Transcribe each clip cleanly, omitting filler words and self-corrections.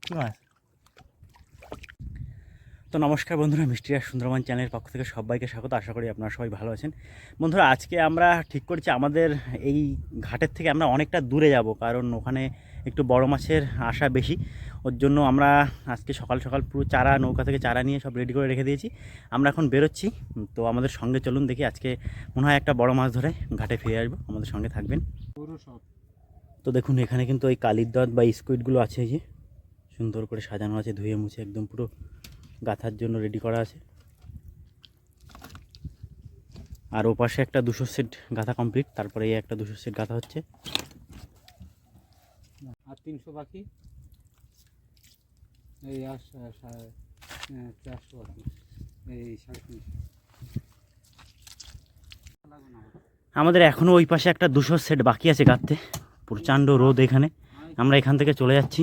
তো নমস্কার বন্ধুরা, মিষ্টি আর সুন্দরবন চ্যানেলের পক্ষ থেকে সবাইকে স্বাগত। আশা করি আপনারা সবাই ভালো আছেন। বন্ধুরা, আজকে আমরা ঠিক করছি আমাদের এই ঘাটের থেকে আমরা অনেকটা দূরে যাব, কারণ ওখানে একটু বড় মাছের আশা বেশি। ওর জন্য আমরা আজকে সকাল সকাল পুরো চারা, নৌকা থেকে চারা নিয়ে সব রেডি করে রেখে দিয়েছি। আমরা এখন বেরোচ্ছি। তো আমাদের সঙ্গে চলুন, দেখি আজকে মনে হয় একটা বড় মাছ ধরে ঘাটে ফিরে আসবো। আমাদের সঙ্গে থাকবেন। তো দেখুন, এখানে কিন্তু ওই কালির দাঁত বা স্কুইডগুলো আছে, এই যে সুন্দর করে সাজানো আছে, ধুয়ে মুছে একদম পুরো গাথার জন্য রেডি করা আছে। আর ওপাশে একটা 200 সেট গাথা কমপ্লিট, তারপরে এই একটা 200 সেট গাথা হচ্ছে। আর 300 বাকি, এই 400 বাকি, এই 350। আমাদের এখনও ওই পাশে একটা 200 সেট বাকি আছে গাঁথতে। প্রচণ্ড রোদ এখানে। আমরা এখান থেকে চলে যাচ্ছি।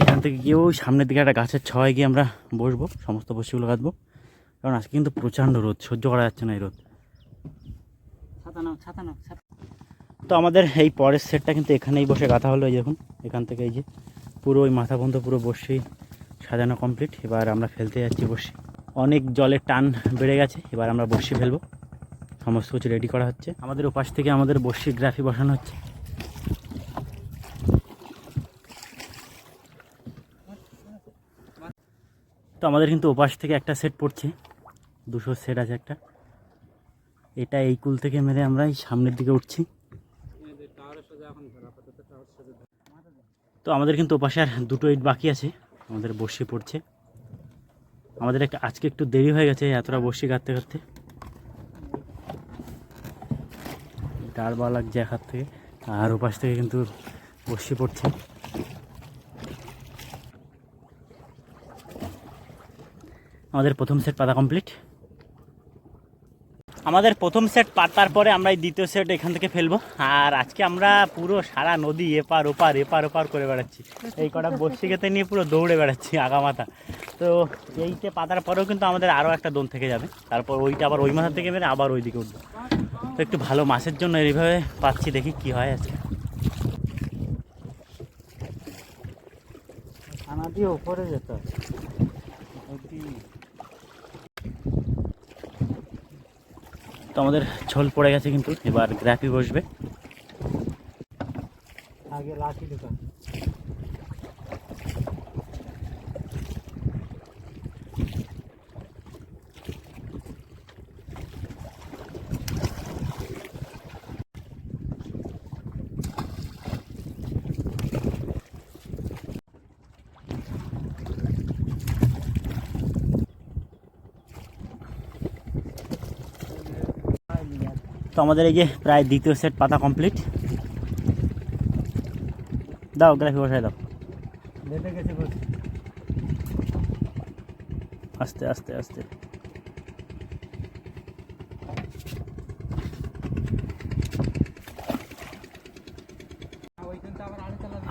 এখান থেকে গিয়ে ওই সামনের দিকে একটা গাছের ছয় গিয়ে আমরা বসবো, সমস্ত বসিগুলো গাঁথবো। কারণ আজকে কিন্তু প্রচণ্ড রোদ, সহ্য করা যাচ্ছে না এই রোদ। তো আমাদের এই পরের সেটটা কিন্তু এখানেই বসে গাঁথা হলো। এই দেখুন, এখান থেকে এই যে পুরো ওই মাথা পর্যন্ত পুরো বসি সাজানো কমপ্লিট। এবার আমরা ফেলতে যাচ্ছি বসি। অনেক জলের টান বেড়ে গেছে, এবার আমরা বসি ফেলবো। সমস্ত কিছু রেডি করা হচ্ছে। আমাদের ওপাশ থেকে আমাদের বসি গ্রাফি বসানো হচ্ছে। তো আমাদের কিন্তু ওপাশ থেকে একটা সেট পড়ছে, 200 সেট আছে একটা। এটা এই কুল থেকে মেরে আমরা এই সামনের দিকে উঠছি। তো আমাদের কিন্তু ওপাশে আর 2টো ইট বাকি আছে, আমাদের বসি পড়ছে। আমাদের আজকে একটু দেরি হয়ে গেছে এতটা বসি গাঁথতে গাঁথতে। ডার বা লাগছে এক হাত থেকে, আর ওপাশ থেকে কিন্তু বসি পড়ছে। আমাদের প্রথম সেট পাতা কমপ্লিট। আমাদের প্রথম সেট পাতার পরে আমরা এই দ্বিতীয় সেট এখান থেকে ফেলবো। আর আজকে আমরা পুরো সারা নদী এপার ওপার করে বেড়াচ্ছি। এই কটা বসি খেতে নিয়ে পুরো দৌড়ে বেড়াচ্ছি আগামাথা। তো এইতে পাতার পরেও কিন্তু আমাদের আরও একটা দোন থেকে যাবে, তারপর ওইটা আবার ওই মাথা থেকে মেরে আবার ওই দিকে উঠবো। তো একটু ভালো মাছের জন্য এইভাবে পাচ্ছি, দেখি কি হয় আজকে। খানা দিয়ে উপরে যেতে হয়। তো আমাদের ঝোল পড়ে গেছে, কিন্তু এবার গ্রাফি বসবে। আগে লাঠি দোকান। তো আমাদের এই যে প্রায় দ্বিতীয় সেট পাতা কমপ্লিট। দাও গ্রাফি বসায় দাও। লেটে গেছে বসে। আস্তে আস্তে আস্তে।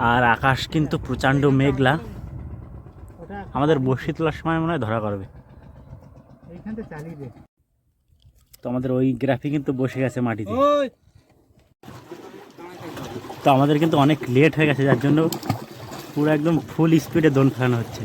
আর আকাশ কিন্তু প্রচণ্ড মেঘলা। আমাদের বসি তোলার সময় মনে হয় ধরা করবে। এইখানটা চালিয়ে দে। তো আমাদের ওই গ্রাফি কিন্তু বসে গেছে মাটিতে। তো আমাদের কিন্তু অনেক লেট হয়ে গেছে, যার জন্য পুরো একদম ফুল স্পিডে দোন ফেলানো হচ্ছে।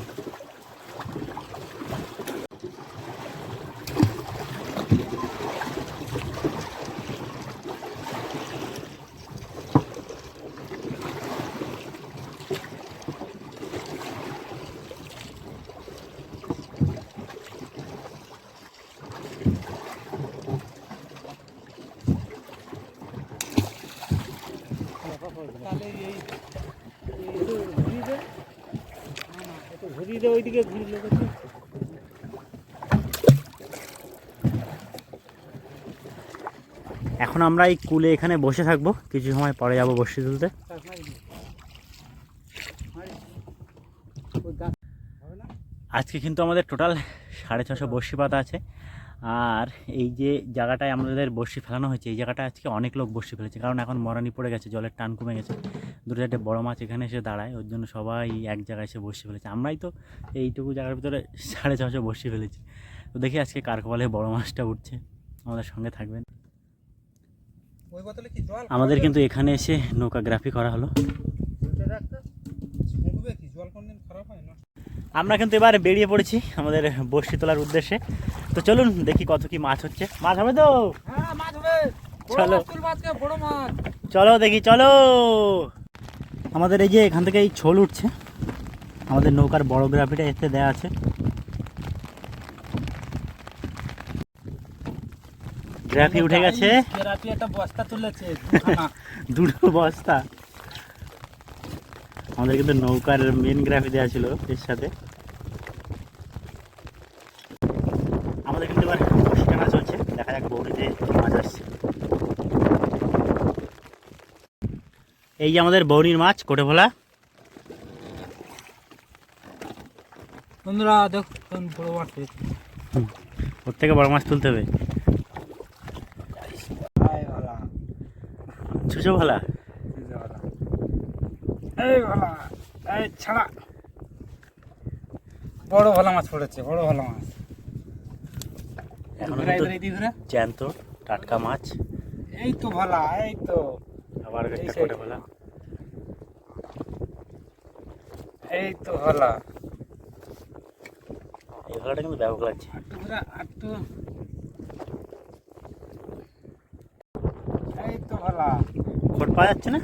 ঘুরিয়ে দে ওইদিকে ঘুরিয়ে দে। এখন আমরা এই কুলে এখানে বসে থাকবো, কিছু সময় পরে যাবো বসি তুলতে। আজকে কিন্তু আমাদের টোটাল 650 বড়শি পাতা আছে। আর এই যে জায়গাটায় আমাদের বড়শি ফেলানো হয়েছে, এই জায়গাটায় আজকে অনেক লোক বড়শি ফেলেছে, কারণ এখন মরানি পড়ে গেছে, জলের টান কমে গেছে। দুটো চারটে বড়ো মাছ এখানে এসে দাঁড়ায়, ওর জন্য সবাই এক জায়গায় এসে বড়শি ফেলেছে। আমরাই তো এইটুকু জায়গার ভিতরে 650 বড়শি ফেলেছি। তো দেখি আজকে কার কপালে বড়ো মাছটা উঠছে। আমাদের সঙ্গে থাকবেন। আমাদের কিন্তু এখানে এসে নৌকাগ্রাফি করা হলো। আমরা কিন্তু এবার বেরিয়ে পড়েছি আমাদের বড়শি তোলার উদ্দেশ্যে। তো চলুন দেখি কত কি মাছ হচ্ছে। মাছ হবে তো? হ্যাঁ মাছ হবে, চলো বড় মাছ। চলো দেখি, চলো। আমাদের এই যে এখান থেকে এই ছোল উঠছে, আমাদের নৌকার বড় গ্রাফিটা এতে দেয়া আছে। গ্রাফি উঠে গেছে, গ্রাফি একটা বস্তা তুলেছে, দুটো বস্তা। আমাদের কিন্তু নৌকার মেন গ্রাফি দেওয়া ছিল এর সাথে। আমাদের কিন্তু এবার বড়শি টানা চলছে, দেখা যাক বৌড়িতে মাছ আসছে। এই যে আমাদের বৌড়ির মাছ, কোটে ভোলা। বন্ধুরা দেখুন বড় মাছ পেয়েছি। ওর থেকে বড় মাছ তুলতে হবে। ছুঁচো ভোলা, এই ভালা, এই ছাড়া বড় ভালা মাছ পড়েছে, বড় ভালা মাছ। এখন ঘুরাই কিন্তু ঘুরাই দিই ঘুরে। জ্যান্ত টাটকা মাছ। এই তো ভালা, এই তো, আবার একটা এই কোটে side. ভোলা। এই তো ভালা। এই ভোলাটা কিন্তু ব্যাপক লাগছে। আটটু ঘুরে, আটটু। এই তো ভালা। খোট পাওয়া যাচ্ছে না।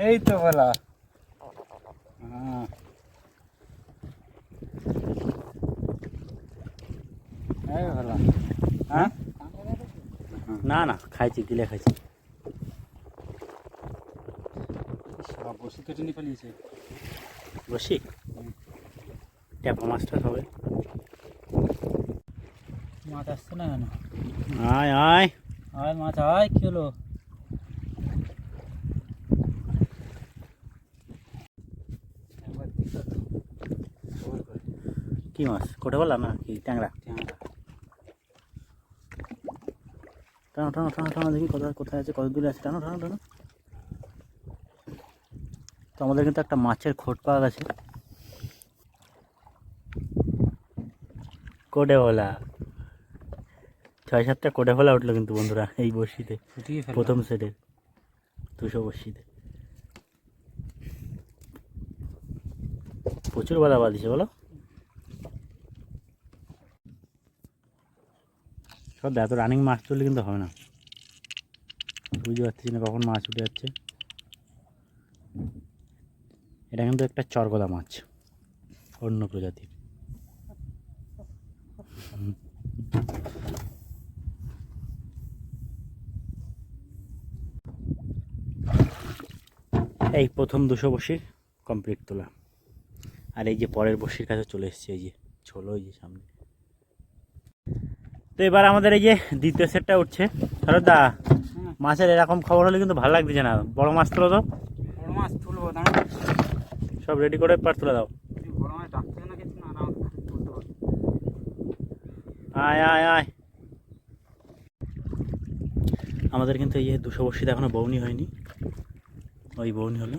এই তো ভালা। হ্যাঁ। এই ভালা। হ্যাঁ? না না, খাইছি, গিলে খাইছি। বসে কেটে নিয়ে পালিয়েছে। বসি ট্যাপা মাছটা হবে। মাছ আসছে না কেন? আয় আয়, আয় মাছ আয়, কি হলো? কি মাছ? কোটে ভোলা না কি ট্যাংরা? টানো টানো টানো টানো, দেখি কোথায় কোথায় আছে, কত দূরে আছে। টানো টানো টানো। তো আমাদের কিন্তু একটা মাছের খোট পাওয়া গেছে। কোটে ভোলা, 6-7টা কোটে ভোলা উঠলো কিন্তু বন্ধুরা এই বড়শিতে, ফুটিয়ে ফেললাম। প্রথম সেটের 200 বড়শিতে। প্রচুর বাধা বাঁধিছে বলো। সব এত রানিং মাছ তুললে কিন্তু হবে না। বুঝতে পারছি না কখন মাছ উঠে যাচ্ছে। এটা কিন্তু একটা চরগদা মাছ, অন্য প্রজাতির। এই প্রথম 200 বড়শি কমপ্লিট তোলা। আর এই যে পরের বড়শির কাছে চলে এসেছে, এই যে ছোলো, এই যে সামনে। তো এবার আমাদের এই যে দ্বিতীয় সেটটা উঠছে। দা মাছের এরকম খবর হলে কিন্তু ভালো লাগতেছে না। বড় মাছ তোলো তো, বড় মাছ তুলবো, দাঁড়া। সব রেডি করে পার তুলে দাও। বড় মাছ ডাকছে না কিছু না, না তুলতে পারবো। আয় আয় আয়। আমাদের কিন্তু এই 200 বড়শিতে এখনো বৌনি হয়নি, ওই বৌনি হলো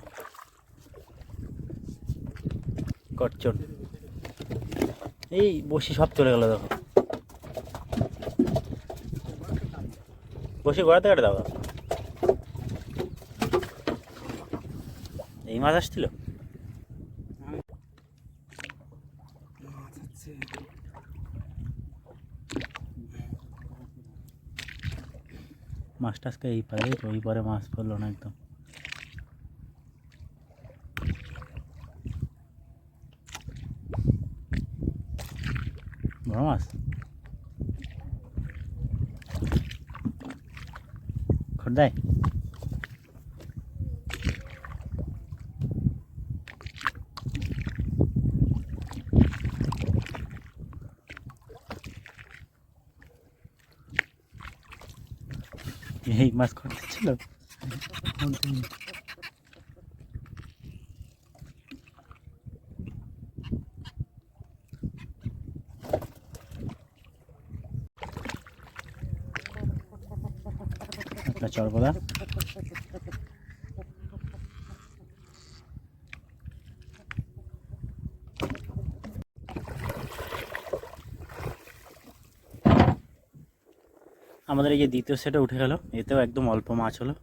করচন। এই বসি সব চলে গেল দেখো। বসি গোড়াতে কাটে দাও। এই মাছ আসছিল। মাছ আছে। মাছটা আজকে এই পারে, ওই পারে মাছ পড়লো না একদম। বড় মাছ খোরদায়। এই মাছ খোরতে ছিল। একটা চরগদা। আমাদের এই যে দ্বিতীয় সেটে উঠে গেল, এতেও একদম অল্প মাছ হলো।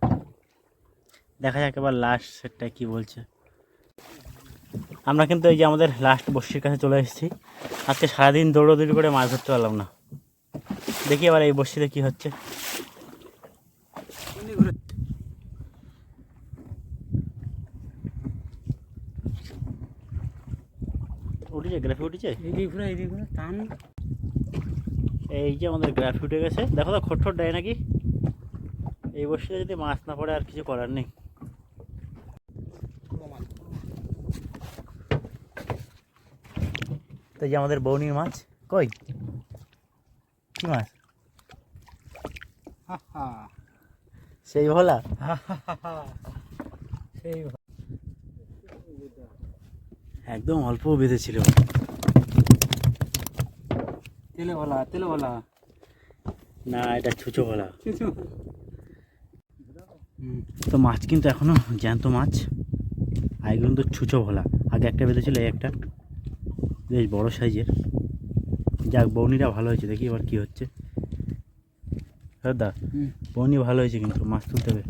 দেখা যাক এবার লাস্ট সেটটা কি বলছে। আমরা কিন্তু এই যে আমাদের লাস্ট বড়শির কাছে চলে এসেছি। আজকে সারাদিন দৌড়োদৌড়ি করে মাছ ধরতে পারলাম না। দেখি এবার এই বড়শিতে কী হচ্ছে। উঠেছে, গ্রাফি উঠেছে। এদিকে ঘুরে টান। এই যে আমাদের গ্রাফি উঠে গেছে, দেখো তো খটখট দেয় নাকি। এই বড়শিতে যদি মাছ না পড়ে আর কিছু করার নেই। তো এই যে আমাদের বৌনির মাছ, কই কি মাছ? সেই ভোলা। সেই একদম অল্প বেঁধেছিল। তেলে বলা না, এটা ছুঁচো ভোলা। তো মাছ কিন্তু এখনো জ্যান্ত মাছ, আর এগুলো কিন্তু ছুঁচো ভোলা। আগে একটা বেঁধেছিল, এই একটা বেশ বড় সাইজের। যাক, বৌনিটা ভালো হয়েছে, দেখি এবার কি হচ্ছে। দা বৌনি ভালো হয়েছে, কিন্তু মাছ তুলতে হবে।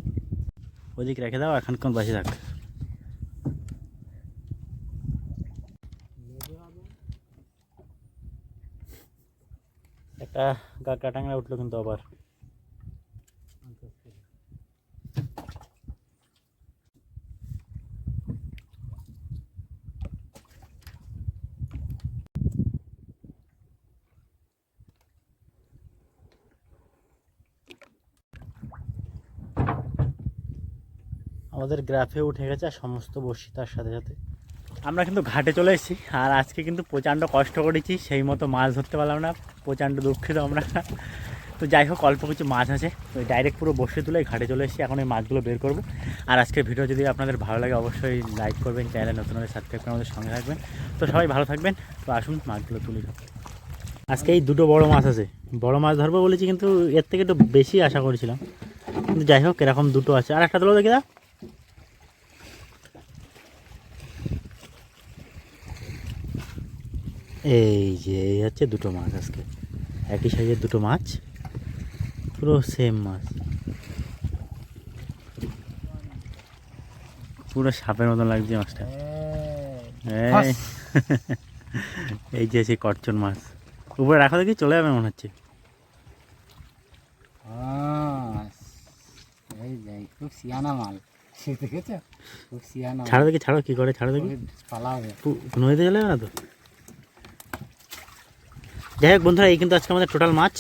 ওদিকে রেখে দাও, এখানকার বাঁচে থাক। একটা কাঁকড়া টাংরা উঠলো কিন্তু আবার। আমাদের গ্রাফে উঠে গেছে আর সমস্ত বড়শি তার সাথে সাথে। আমরা কিন্তু ঘাটে চলে এসেছি, আর আজকে কিন্তু প্রচণ্ড কষ্ট করেছি, সেই মতো মাছ ধরতে পারলাম না। প্রচণ্ড দুঃখিত আমরা। তো যাই হোক, অল্প কিছু মাছ আছে, তো ডাইরেক্ট পুরো বসে তুলে ঘাটে চলে এসেছি। এখন এই মাছগুলো বের করবো। আর আজকের ভিডিও যদি আপনাদের ভালো লাগে অবশ্যই লাইক করবেন, চ্যানেলে নতুন হলে সাবস্ক্রাইব করে আমাদের সঙ্গে থাকবেন। তো সবাই ভালো থাকবেন। তো আসুন মাছগুলো তুলে দাও। আজকে এই দুটো বড় মাছ আছে, বড় মাছ ধরবো বলেছি, কিন্তু এর থেকে একটু বেশি আশা করেছিলাম। কিন্তু যাই হোক, এরকম দুটো আছে। আর একটা তুলো দেখি দা। এই যে এই হচ্ছে দুটো মাছ, আজকে একই সাইজের দুটো মাছ, পুরো সেম মাছ, পুরো সাপের মতো লাগছে মাছটা। এই এই যে সেই করচন মাছ, উপরে রাখা দেখি চলে যাবে মনে হচ্ছে। খুব সিয়ানা মাল, দেখেছো? খুব সিয়ানা। ছাড়ো দেখি, ছাড়ো, কি করে ছাড়ো দেখি। পালাবে নদীতে চলে যাবে না তো। যাই হোক বন্ধুরা, এই কিন্তু আজকে আমাদের টোটাল মাছ।